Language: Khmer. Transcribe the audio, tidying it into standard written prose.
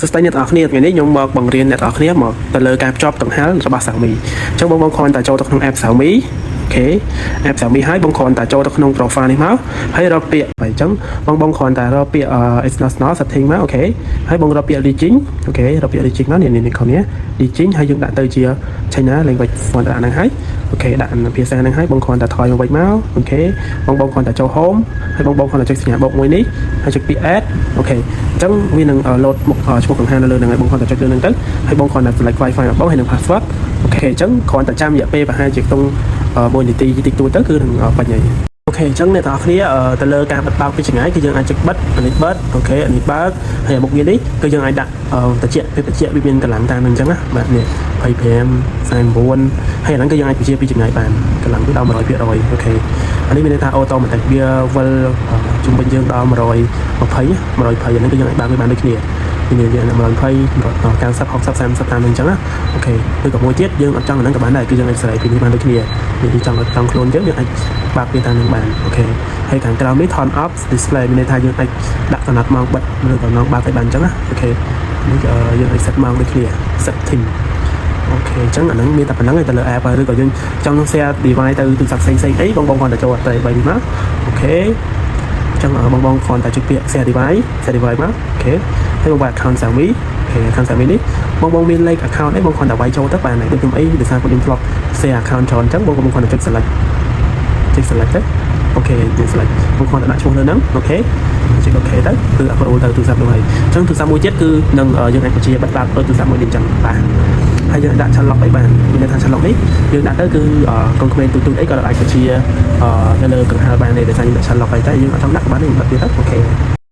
សួស្តីអ្នកទាំងអស់គ្នាថ្ងៃនេះខ្ញុំមកបង្រៀនអ្នកទាំងអស់គ្នាមកទៅលើការភ្ជាប់ដង្ហែរបស់ Xiaomi អញ្ចឹងបងគ្រាន់តែចូលទៅក្នុង app Xiaomi អូខេ app Xiaomi ហើយបងគ្រាន់តែចូលទៅក្នុង profile នេះមកហើយរកពាក្យអញ្ចឹងបងគ្រាន់តែរកពាក្យ external setting មកអូខេហើយបងរកពាក្យ Legend អូខេរកពាក្យ Legend មកនេះខាងនេះ Legend ហើយយើងដាក់ទៅជា China language គ្រាន់តែដាក់ហ្នឹងហើយអូខេដាក់ភាសាហ្នឹងហើយបងគ្រាន់តែថយមកវិញមកអូខេបងគ្រាន់តែចូល home ហើយបងគ្រាន់តែចុចសញ្ញាបូកមួយនេះហើយចុចពាក្យ add អូខេអញ្ចឹងវានឹង load មុខឈ្មោះដង្ហែនៅលើហ្នឹងហើយបងគ្រាន់តែចុចលើហ្នឹងទៅហើយបងគ្រាន់តែ select Wi-Fi របស់បងហើយនឹង password អូខេអញ្ចឹងគ្រាន់តែចាំរយៈពេលប្រហែលជាក្នុង1នាទីតិចតួចទៅគឺនឹងបាញ់ហើយអូខេអញ្ចឹងអ្នកទាំងអស់គ្នាទៅលើការបិទបើកពីចម្ងាយគឺយើងអាចចុចបិទអានេះបិទអូខេអានេះបើកហើយមុខងារនេះគឺយើងអាចដាក់តិចពេលតិចវាមានកម្លាំងតាមហ្នឹងអញ្ចឹងណាបាទនេះ25 49ហើយអាហ្នឹងគឺយើងអាចបញ្ជាពីចម្ងាយបានកម្លាំងគឺដល់ 100% អូខេអានេះមានន័យថា auto មកតែវាវិលជំវិញយើងដល់120 អាហ្នឹងគឺយើងអាចបើកវាបានដូចគ្នានេះយើង120 90 60 30តាមអញ្ចឹងណាអូខេឬក៏មួយទៀតយើងអត់ចង់អាហ្នឹងក៏បានដែរគឺយើងអាចសេរីពីនេះបានដូចគ្នានេះចង់ខ្លួនយើងអាចបើកវាតាមនឹងបានអូខេហើយខាងក្រោមនេះ turn off display មានន័យថាយើងអាចដាក់កំណត់ម៉ោងបិទឬក៏ម៉ោងបើកឲ្យបានអញ្ចឹងណាអូខេនេះយើងអាច set ម៉ោងដូចគ្នា setting អូខេអញ្ចឹងអាហ្នឹងមានតែប៉ុណ្្នឹងឯងទៅលើ app ឬក៏យើងចង់ share device ទៅទូរស័ព្ទផ្សេងៗអីបងគាត់ទៅចូលអត់ទៅ3នេះមកអូខេចឹងបងគ្រាន់តែចុចពាក្យ share device មកអូខេហើយបងបើ account Xiaomi អូខេ account Xiaomi នេះបងមានលេខ account អីបងគ្រាន់តែវាយចូលទៅបានហើយដូចខ្ញុំអីដោយសារខ្ញុំធ្លាប់ share account ច្រើនអញ្ចឹងបងគ្រាន់តែចុច select ទៅអូខេចុច select បងគ្រាន់តែដាក់ឈ្មោះនៅហ្នឹងអូខេចុចអូខេទៅគឺ upload ទៅទូរស័ព្ទនោះហើយអញ្ចឹងទូរស័ព្ទមួយទៀតគឺនឹងយើងអាចបញ្ជាបិទបើកទូរស័ព្ទមួយនេះអញ្ចឹងបានហើយយើងដាក់ chat lock អីបានមានន័យថា chat lock នេះយើងដាក់ទៅគឺកូនក្មេងទូចៗអីក៏អាចបញ្ជានៅលើកង្ហារបានដែរដោយសារយើងដាក់ chat lock អីតែយើងអត់ចង់ដាក់បានទេយើងបិទវាទៅអូខេ